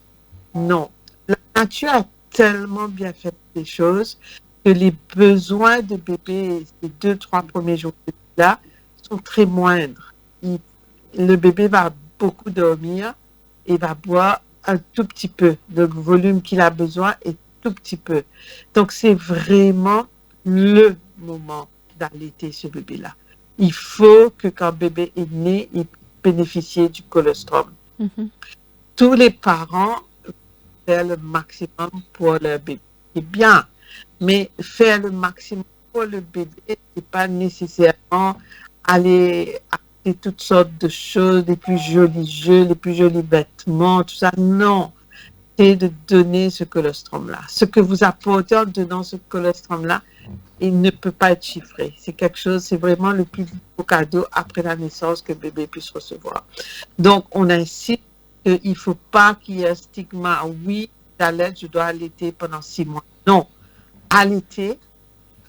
Non, la nature a tellement bien fait les choses que les besoins de bébé ces 2-3 premiers jours de vie là sont très moindres. Le bébé va beaucoup dormir et va boire un tout petit peu. Le volume qu'il a besoin est tout petit peu. Donc c'est vraiment le moment d'allaiter ce bébé-là. Il faut que quand bébé est né, il bénéficie du colostrum. Tous les parents faire le maximum pour leur bébé. C'est bien, mais faire le maximum pour le bébé, c'est pas nécessairement aller acheter toutes sortes de choses, les plus jolis jeux, les plus jolis vêtements, tout ça. Non, c'est de donner ce colostrum-là. Ce que vous apportez en donnant ce colostrum-là, il ne peut pas être chiffré. C'est quelque chose, c'est vraiment le plus beau cadeau après la naissance que bébé puisse recevoir. Donc, on insiste qu'il ne faut pas qu'il y ait un stigma. Oui, j'allaite, je dois allaiter pendant 6 mois. Non, allaiter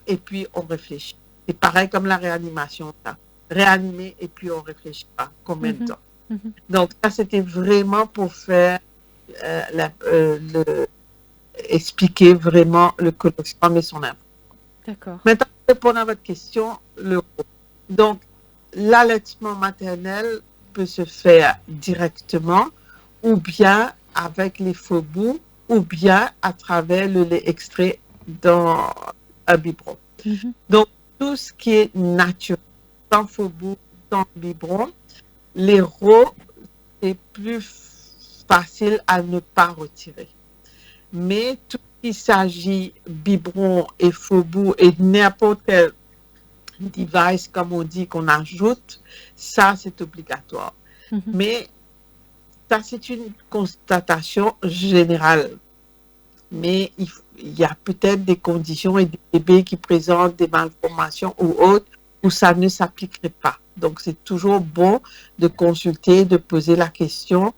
et puis on réfléchit. C'est pareil comme la réanimation. Là. Réanimer et puis on réfléchit pas. Combien de temps? Donc, ça, c'était vraiment pour faire expliquer vraiment le colostrum et son impact. D'accord. Maintenant, pour répondre à votre question, donc, l'allaitement maternel peut se faire directement ou bien avec les faux bouts ou bien à travers le lait extrait dans un biberon. Donc, tout ce qui est naturel, sans faux bouts, sans biberon, les rots, c'est plus facile à ne pas retirer. Mais tout ce qui s'agit biberon et faux bout et n'importe quel device, comme on dit, qu'on ajoute, ça, c'est obligatoire. Mais ça, c'est une constatation générale. Mais il y a peut-être des conditions et des bébés qui présentent des malformations ou autres où ça ne s'appliquerait pas. Donc, c'est toujours bon de consulter, de poser la question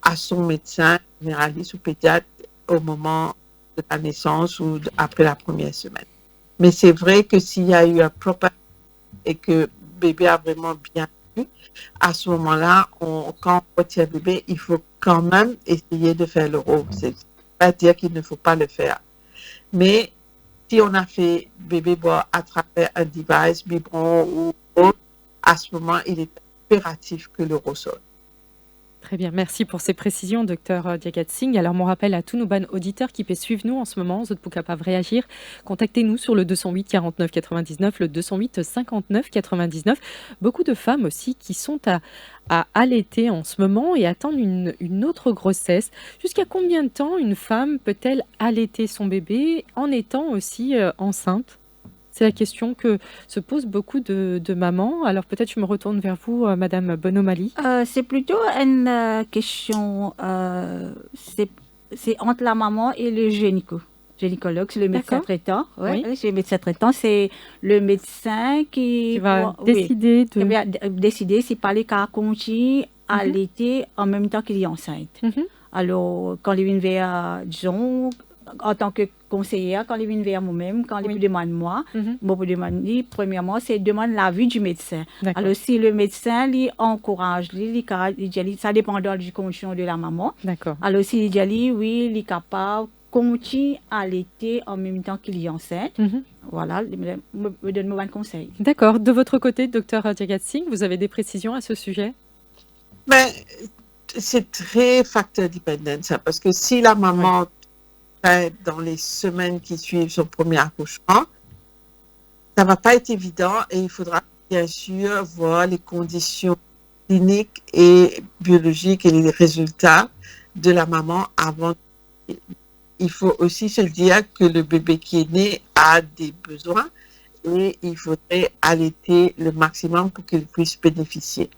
à son médecin généraliste ou pédiatre au moment de la naissance ou après la première semaine. Mais c'est vrai que s'il y a eu un proper et que bébé a vraiment bien vu, à ce moment-là, quand on retient bébé, il faut quand même essayer de faire le rot. C'est pas dire qu'il ne faut pas le faire. Mais si on a fait bébé boire à travers un device, biberon ou autre, à ce moment, il est impératif que le rot sorte. Très bien, merci pour ces précisions, docteur Jagat Singh. Alors, mon rappel à tous nos bonnes auditeurs qui peuvent suivre nous en ce moment, vous êtes capables de réagir. Contactez-nous sur le 208 49 99, le 208 59 99. Beaucoup de femmes aussi qui sont à allaiter en ce moment et attendent une autre grossesse. Jusqu'à combien de temps une femme peut-elle allaiter son bébé en étant aussi enceinte ? C'est la question que se posent beaucoup de mamans. Alors peut-être je me retourne vers vous, Madame Bonomali. C'est plutôt une question, c'est entre la maman et le gynécologue, c'est le médecin traitant. Ouais, oui. C'est le médecin traitant, c'est le médecin qui va décider qui va décider si par les cas continue à allaiter en même temps qu'il est enceinte. Alors quand il vient vers, disons, en tant que conseillère, quand il vient vers moi-même, quand il demande moi, moi pour demander, premièrement, c'est demande l'avis du médecin. Alors si le médecin lui encourage, ça dépend du condition de la maman. Alors s'il dit oui, il est capable continue à allaiter en même temps qu'il est enceinte. Voilà, me donne un conseil. D'accord. De votre côté, docteur Jagat Singh, vous avez des précisions à ce sujet? Mais c'est très facteur dépendant, ça, parce que si la maman dans les semaines qui suivent son premier accouchement, ça ne va pas être évident et il faudra bien sûr voir les conditions cliniques et biologiques et les résultats de la maman avant il faut aussi se dire que le bébé qui est né a des besoins et il faudrait allaiter le maximum pour qu'il puisse bénéficier.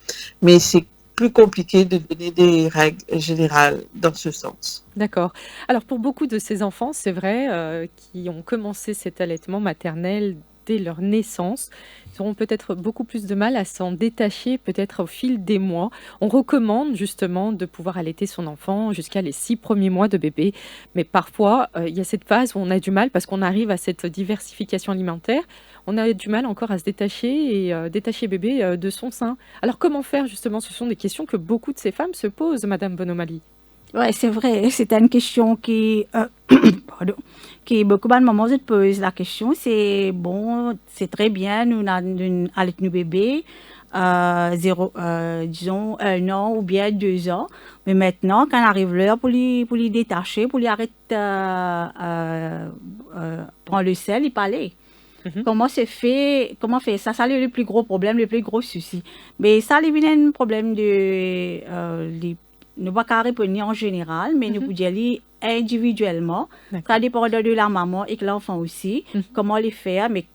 Mais c'est plus compliqué de donner des règles générales dans ce sens. D'accord. Alors pour beaucoup de ces enfants, c'est vrai, qui ont commencé cet allaitement maternel dès leur naissance, ils auront peut-être beaucoup plus de mal à s'en détacher, peut-être au fil des mois. On recommande justement de pouvoir allaiter son enfant jusqu'à les 6 premiers mois de bébé. Mais parfois, il y a cette phase où on a du mal parce qu'on arrive à cette diversification alimentaire. On a du mal encore à se détacher et détacher bébé, de son sein. Alors comment faire justement? Ce sont des questions que beaucoup de ces femmes se posent, madame Bonomali. Ouais, c'est vrai, c'est une question qui, pardon, qui beaucoup de mamans se posent la question. C'est bon, c'est très bien, nous allons allaiter nos bébés, disons 1 an ou bien 2 ans. Mais maintenant, quand arrive l'heure pour les détacher, pour les arrêter, prendre le sel, il parlait. Mhm. Comment c'est fait, comment faire ça? Ça, c'est le plus gros problème, le plus gros souci. Mais ça, il y a un problème de, ne pas qu'à répondre en général, mais nous Mhm. pouvons dire individuellement. D'accord. Ça dépend de la maman et de l'enfant aussi. Mhm. Comment les faire, mais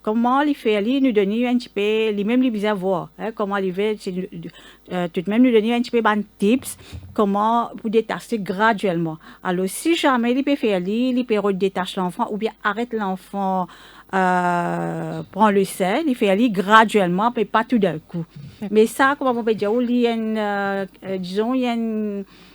comment les faire, nous donner un petit peu, les mêmes les besoins voir, comment les faire, tout de même nous donner un petit peu de tips, comment pour détacher graduellement. Alors, si jamais il peut faire, il peut détacher l'enfant ou bien arrête l'enfant, prend le sein, il fait aller graduellement, mais pas tout d'un coup. Mais ça, comment on peut dire, il y a disons, il y a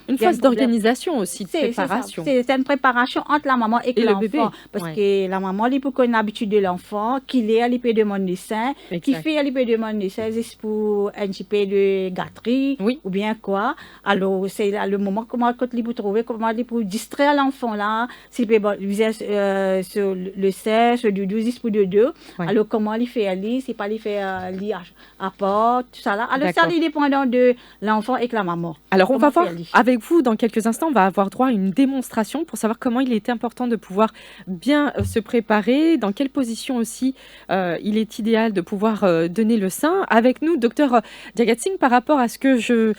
Une il y a phase un problème. d'organisation aussi, de C'est ça. préparation. C'est une préparation entre la maman et Et le bébé. l'enfant. Parce Ouais. que la maman, elle peut connaître l'habitude de l'enfant, qu'il est, elle peut demander le sein, qui Exact. fait, elle peut demander le sein, juste pour un petit peu de gâterie, Oui. ou bien quoi. Alors, c'est là le moment, comment quand il peut trouver, comment il peut distraire l'enfant là, s'il peut viser sur le sein, sur du 12, juste pour deux. Ouais. Alors, comment il fait aller, c'est pas il fait aller à part, tout ça là. Alors, ça, D'accord. il dépend de l'enfant et de la maman. Alors, on va Comment voir faire aller. avec vous dans quelques instants, on va avoir droit à une démonstration pour savoir comment il est important de pouvoir bien se préparer, dans quelle position aussi il est idéal de pouvoir donner le sein. Avec nous, docteur Jagat Singh, par rapport à ce que je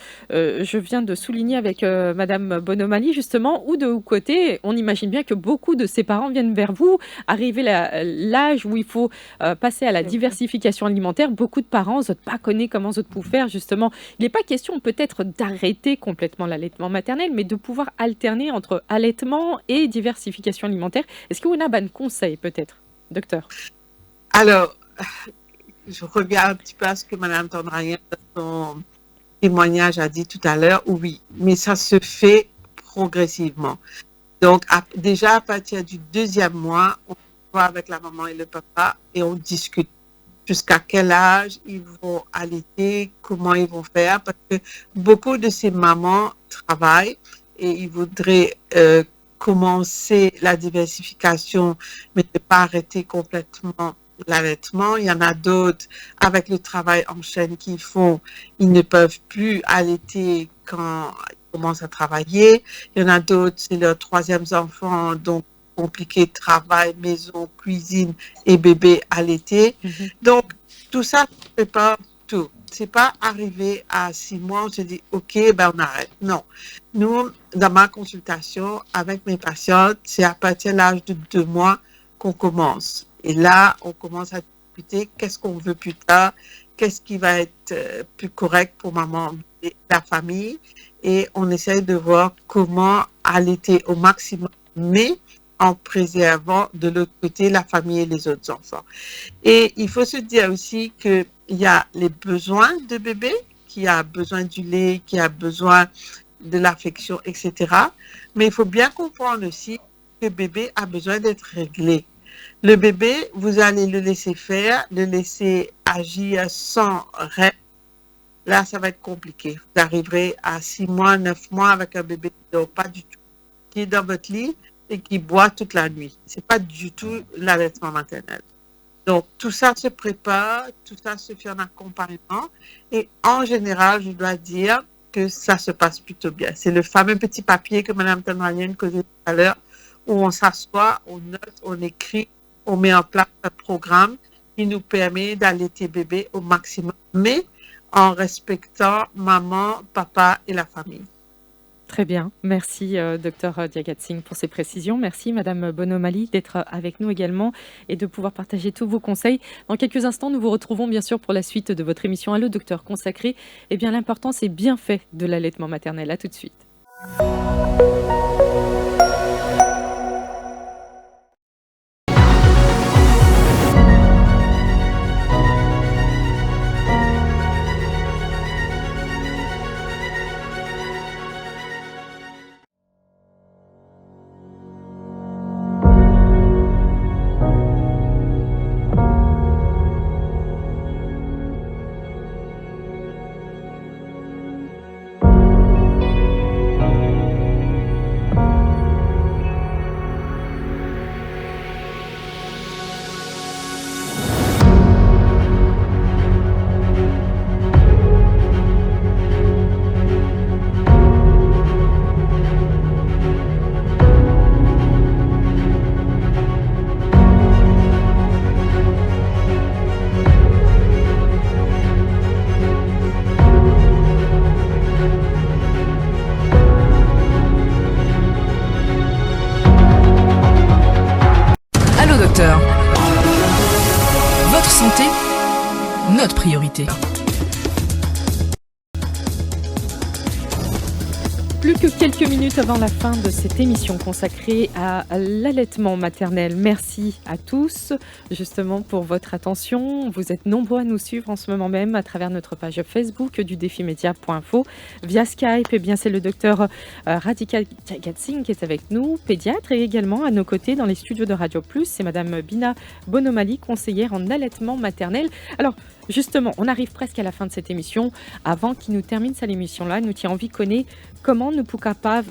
viens de souligner avec madame Bonomali, justement, ou de votre côté, on imagine bien que beaucoup de ces parents viennent vers vous, arriver l'âge où il faut passer à la diversification alimentaire. Beaucoup de parents n'osent pas connaître comment vous pouvez faire, justement. Il n'est pas question peut-être d'arrêter complètement l'allaitement maternel, mais de pouvoir alterner entre allaitement et diversification alimentaire. Est-ce que vous avez un bon conseil peut-être, docteur? Alors, je reviens un petit peu à ce que Mme Tondrayen, dans son témoignage, a dit tout à l'heure. Oui, mais ça se fait progressivement. Donc, déjà à partir du 2e mois, on va avec la maman et le papa et on discute jusqu'à quel âge ils vont allaiter, comment ils vont faire, parce que beaucoup de ces mamans travaillent et ils voudraient commencer la diversification, mais ne pas arrêter complètement l'allaitement. Il y en a d'autres, avec le travail en chaîne qu'ils font, ils ne peuvent plus allaiter quand ils commencent à travailler. Il y en a d'autres, c'est leurs 3e enfant, donc compliqué, travail, maison, cuisine et bébé allaité. Donc, tout ça, c'est pas tout. C'est pas arrivé à 6 mois, on se dit, OK, ben on arrête. Non. Nous, dans ma consultation avec mes patientes, c'est à partir de l'âge de 2 mois qu'on commence. Et là, on commence à discuter qu'est-ce qu'on veut plus tard, qu'est-ce qui va être plus correct pour maman et la famille. Et on essaye de voir comment allaiter au maximum, mais en préservant de l'autre côté la famille et les autres enfants. Et il faut se dire aussi qu'il y a les besoins de bébé, qui a besoin du lait, qui a besoin de l'affection, etc. Mais il faut bien comprendre aussi que bébé a besoin d'être réglé. Le bébé, vous allez le laisser faire, le laisser agir sans règles. Là, ça va être compliqué. Vous arriverez à 6 mois, 9 mois avec un bébé qui ne dort pas du tout, qui est dans votre lit et qui boit toute la nuit. Ce n'est pas du tout l'allaitement maternel. Donc, tout ça se prépare, tout ça se fait en accompagnement. Et en général, je dois dire que ça se passe plutôt bien. C'est le fameux petit papier que Mme Tondrayen causait tout à l'heure, où on s'assoit, on note, on écrit, on met en place un programme qui nous permet d'allaiter bébé au maximum, mais en respectant maman, papa et la famille. Très bien. Merci, docteur Diagatsing, pour ces précisions. Merci, Madame Bonomali, d'être avec nous également et de pouvoir partager tous vos conseils. Dans quelques instants, nous vous retrouvons bien sûr pour la suite de votre émission Allô, docteur, consacrée l'importance et bienfaits de l'allaitement maternel. À tout de suite. Votre santé, notre priorité. Plus que quelques minutes avant la fin de cette émission consacrée à l'allaitement maternel. Merci à tous justement pour votre attention. Vous êtes nombreux à nous suivre en ce moment même à travers notre page Facebook du défimédia.info via Skype. Eh bien, c'est le docteur Radhika Diagatsing qui est avec nous, pédiatre, et également à nos côtés dans les studios de Radio Plus, c'est Madame Bina Bonomali, conseillère en allaitement maternel. Alors, justement, on arrive presque à la fin de cette émission. Avant qu'il nous termine cette émission-là, nous tient envie de connaître comment nous sommes capables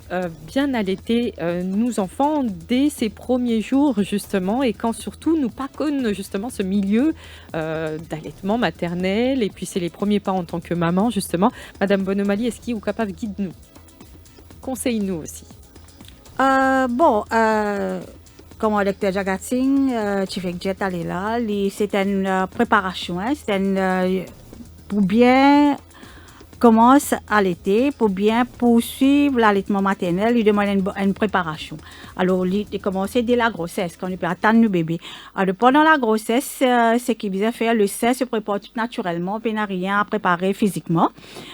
bien allaiter nos enfants dès ces premiers jours, justement, et quand surtout nous pas connaissons justement ce milieu d'allaitement maternel, et puis c'est les premiers pas en tant que maman, justement. Madame Bonomali, est-ce qu'il est capable de guider-nous, conseille-nous aussi? Comme le docteur Diagatsing, tu fais que j'ai allé là, c'est une préparation, c'est pour bien commencer à allaiter, pour bien poursuivre l'allaitement maternel, il demande une préparation. Alors, il commence dès la grossesse, quand on peut attendre le bébé. Alors, pendant la grossesse, ce qu'il vient faire, le sein se prépare tout naturellement, il n'a rien à préparer physiquement.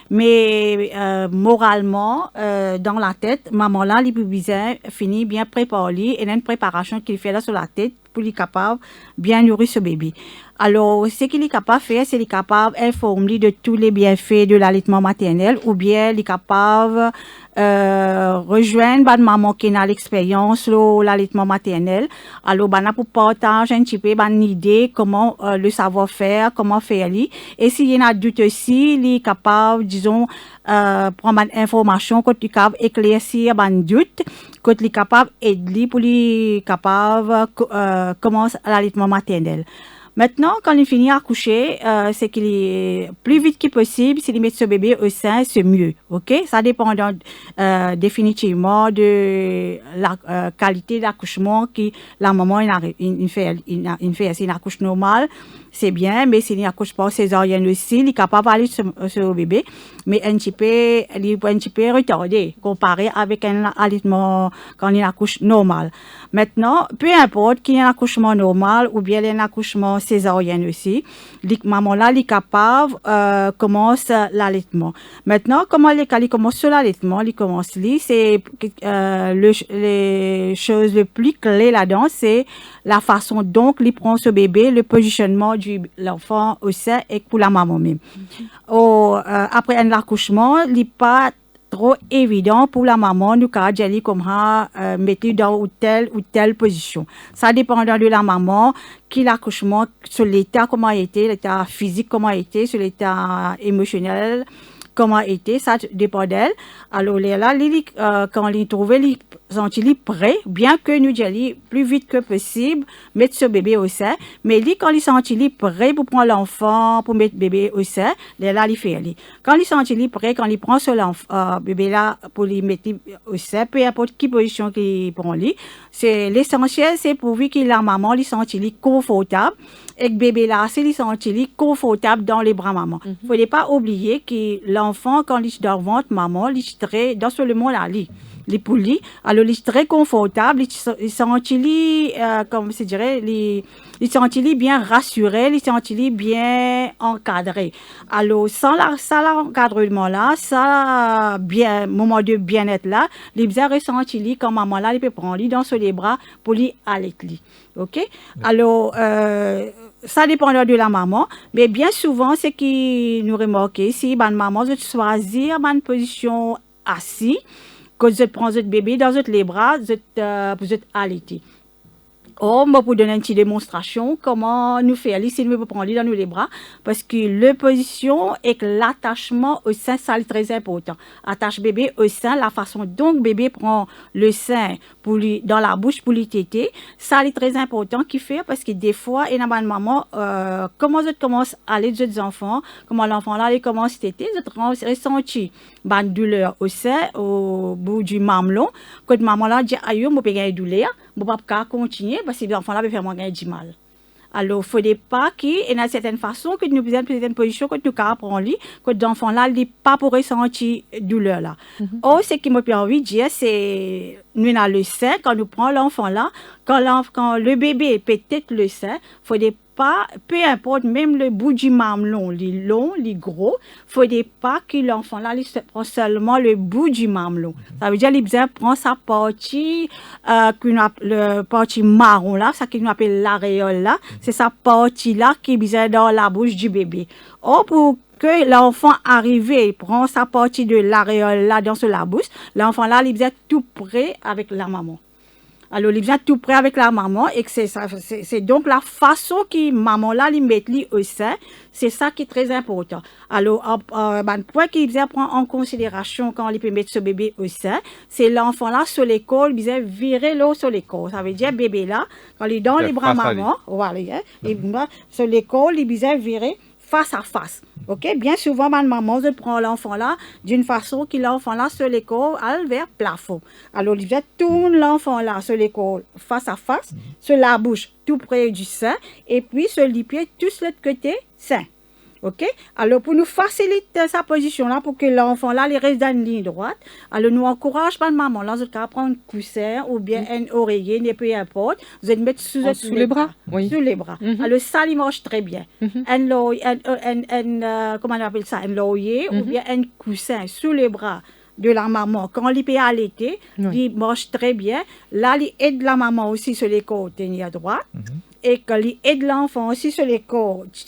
Mais moralement, dans la tête, maman là, il peut bien finir, bien préparer, et il y a une préparation qu'il fait là sur la tête pour être capable de bien nourrir ce bébé. Alors, ce qu'il est capable de faire, c'est qu'il est capable d'informer de tous les bienfaits de l'allaitement maternel, ou bien il est capable rejoindre une maman qui a l'expérience de l'allaitement maternel. Alors, on pour partager un petit peu une idée comment le savoir-faire, comment faire. Et s'il y a un doute aussi, il est capable, disons, prendre une information, quand il est capable d'éclaircir un doute, quand il est capable d'aider pour lui capable commencer l'allaitement maternel. Maintenant, quand il finit à coucher, c'est qu'il est plus vite que possible. S'il met ce bébé au sein, c'est mieux. Ok? Ça dépend définitivement de la qualité d'accouchement que la maman il fait un accouche normal. C'est bien, mais s'il n'accouche pas césarienne aussi, il est capable d'aller sur le bébé, mais il est un petit peu retardé comparé avec un allaitement quand il accouche normal. Maintenant, peu importe qu'il y ait un accouchement normal ou bien un accouchement césarienne aussi, maman là, il est capable commence l'allaitement. Maintenant, comment il commence sur l'allaitement, il commence c'est les choses les plus clés là-dedans, c'est la façon dont il prend ce bébé, le positionnement de l'enfant au sein et pour la maman même. Après un accouchement, il n'est pas trop évident pour la maman de dire comment mettre dans telle position. Ça dépend de la maman, qui l'accouchement, sur l'état comment a été, l'état physique comment a été, sur l'état émotionnel comment a été, ça dépend d'elle. Alors là, quand il trouve sentir prêt, bien que nous disons plus vite que possible, mettre ce bébé au sein. Mais lui, quand il sentit prêt pour prendre l'enfant, pour mettre le bébé au sein, là, il fait. Quand il sentit prêt, quand il prend ce bébé là pour lui mettre au sein, peu importe quelle position qu'il prend, c'est l'essentiel, c'est pourvu que la maman lui sentit confortable. Et que bébé là, c'est lui sentir confortable dans les bras maman. Faut pas oublier que l'enfant, quand il est dans le ventre maman, il est très, dans ce moment là, les poulies, alors il est très confortable, il sentit, comme je dirais, il sentit bien rassuré, il sentit bien encadré. Alors, sans l'encadrement là, ça, bien, moment de bien-être là, il bien ressenti quand maman là, il peut prendre lui dans les bras pour lui allaiter lui. OK? Alors, ça dépend de la maman, mais bien souvent, c'est qui nous remarquons, si ma maman veut choisir une position assise, quand je prends votre bébé dans les bras, vous êtes allaité. Oh, moi, pour donner une petite démonstration, comment nous faire, si nous pouvons prendre dans les bras, parce que la position et l'attachement au sein, ça c'est très important. Attache bébé au sein, la façon dont bébé prend le sein pour lui, dans la bouche pour lui téter, ça c'est très important qu'il fait, parce que des fois, il y a une maman, comment je commence à aller des enfants, comment l'enfant là, il commence à téter, je ressenti une douleur au sein, au bout du mamelon, quand maman là dit, aïe, moi, je peux douleur, je ne peux pas continuer, parce que l'enfant là peut faire moins du mal. Alors, il ne faudrait pas qu'il y ait une certaine façon que nous faisons une certaine position que nous apprendre, que l'enfant là n'est pas pour ressentir douleur là. Oh, ce qui m'a envie de dire, c'est nous avons le sein, quand nous prenons l'enfant là, quand le bébé peut-être le sein, il ne faudrait pas, peu importe, même le bout du mamelon, les long, les gros, il ne faudrait pas que l'enfant là, il prend seulement le bout du mamelon. Ça veut dire qu'il prend sa partie, le partie marron là, ça qu'on appelle l'aréole là, c'est sa partie là qui est dans la bouche du bébé. Or, pour que l'enfant arrive et prend sa partie de l'aréole là dans la bouche, l'enfant là, il est tout près avec la maman. Alors, il vient tout près avec la maman et c'est donc la façon que maman là, il met lui au sein, c'est ça qui est très important. Alors, un point qu'il vient prendre en considération quand il peut mettre ce bébé au sein, c'est l'enfant là sur l'école, il vient virer l'eau sur l'école. Ça veut dire bébé là, quand il est dans les bras maman, voilà, et sur l'école, il vient virer face à face. OK? Bien souvent, ma maman, je prends l'enfant là d'une façon que l'enfant là sur l'école aller vers le plafond. Alors, il tourne l'enfant là sur l'école face à face, sur la bouche tout près du sein, et puis sur les pieds tous l'autre côté sein. OK? Alors, pour nous faciliter sa position là, pour que l'enfant là, il reste dans une ligne droite, alors nous encourage pas maman là, vous allez prendre un coussin ou bien un oreiller, peu importe, vous allez mettre sous les bras. Oui. Sous les bras. Alors, ça, il marche très bien. Comment on appelle ça? Un laurier ou bien un coussin sous les bras de la maman. Quand il peut allaiter, il marche très bien. Là, il aide la maman aussi sur les côtes, tenir à droite. Et qu'il aide l'enfant aussi sur les côtes,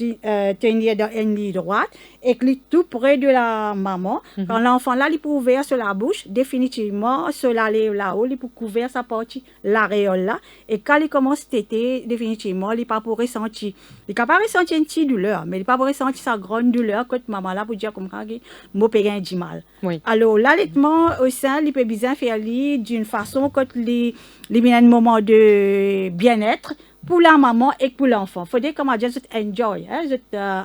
tenir dans une ligne droite, et qu'il est tout près de la maman. Quand l'enfant là, il peut ouvrir sur la bouche, définitivement, sur la lèvre là-haut, il peut couvrir sa partie, l'aréole là. Et quand il commence à téter, définitivement, il n'est pas pour ressentir. Il n'est pas ressentir une petite douleur, mais il n'est pas pour ressentir sa grande douleur quand maman là, pour dire comme ça, moi, je du mal. Oui. Alors, l'allaitement au sein, il peut bien faire d'une façon quand il y a un moment de bien-être, pour la maman et pour l'enfant. Il faudrait comment dire, enjoy,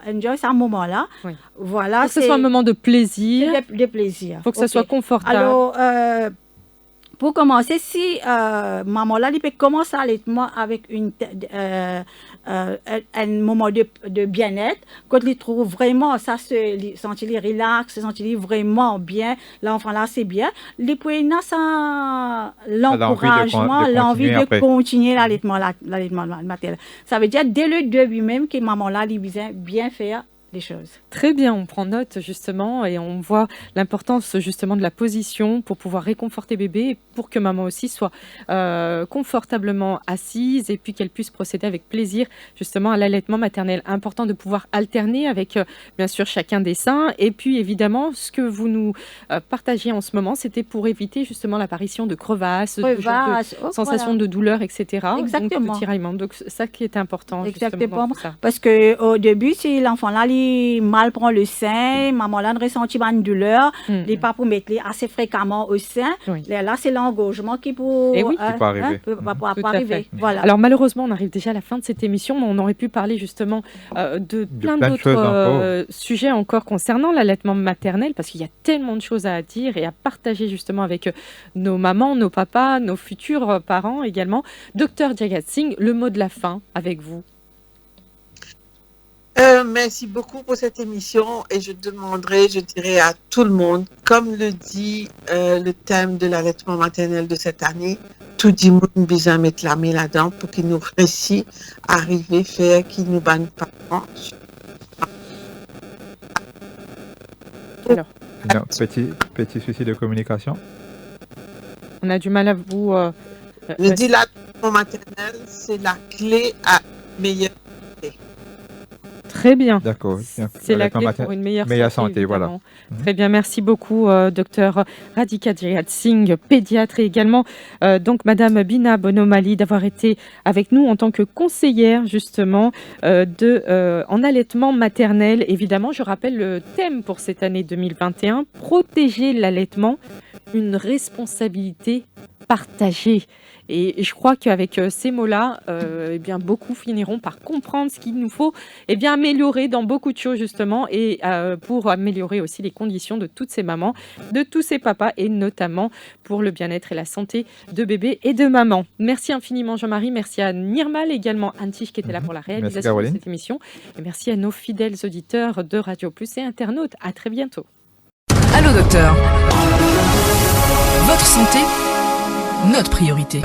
enjoy ce moment-là. Oui. Voilà, que ce soit un moment de plaisir. De plaisir. Il faut que ça soit confortable. Alors, pour commencer, si maman là, il peut commencer l'allaitement avec un moment de bien-être, quand il trouve vraiment ça, se sentir relax, se sentir vraiment bien, l'enfant là c'est bien, il peut l'encouragement, l'envie de continuer l'allaitement maternel. Ça veut dire dès le début même que maman là, il vient bien faire des choses. Très bien, on prend note justement et on voit l'importance justement de la position pour pouvoir réconforter bébé et pour que maman aussi soit confortablement assise et puis qu'elle puisse procéder avec plaisir justement à l'allaitement maternel. Important de pouvoir alterner avec bien sûr chacun des seins et puis évidemment ce que vous nous partagiez en ce moment, c'était pour éviter justement l'apparition de crevasses, de sensations de douleur, etc. Exactement. Donc de tiraillement. Donc ça qui est important. Exactement. Parce qu'au début, si l'enfant là, qui mal prend le sein, maman là ne ressentit pas une douleur, les pas pour mettre assez fréquemment au sein. Oui. Là, c'est l'engorgement qui peut Eh oui. Qui peut arriver. peut Tout à arriver. fait. Voilà. Alors malheureusement, on arrive déjà à la fin de cette émission, mais on aurait pu parler justement de plein plein de choses d'autres sujets encore concernant l'allaitement maternel, parce qu'il y a tellement de choses à dire et à partager justement avec nos mamans, nos papas, nos futurs parents également. Docteur Jagat Singh, le mot de la fin avec vous. Merci beaucoup pour cette émission et je dirais à tout le monde, comme le dit le thème de l'allaitement maternel de cette année, tout le monde besoin de mettre la main là-dedans pour qu'il nous réussisse à arriver faire qu'il nous banne parents. Alors, Non, petit souci de communication. on a du mal à vous... Je dis l'allaitement maternel, c'est la clé à meilleure. Très bien. D'accord. C'est la clé pour une meilleure santé, voilà. évidemment. Très bien, merci beaucoup, docteur Radhika Jagat Singh, pédiatre, et également donc Madame Bina Bonomali d'avoir été avec nous en tant que conseillère justement en allaitement maternel. Évidemment, je rappelle le thème pour cette année 2021, protéger l'allaitement, une responsabilité partagée. Et je crois qu'avec ces mots-là, eh bien, beaucoup finiront par comprendre ce qu'il nous faut améliorer dans beaucoup de choses, justement, et pour améliorer aussi les conditions de toutes ces mamans, de tous ces papas, et notamment pour le bien-être et la santé de bébés et de mamans. Merci infiniment, Jean-Marie. Merci à Nirmal, également Anne-Tige qui était là pour la réalisation de cette émission. Et merci à nos fidèles auditeurs de Radio Plus et internautes. À très bientôt. Allô docteur. Votre santé, notre priorité.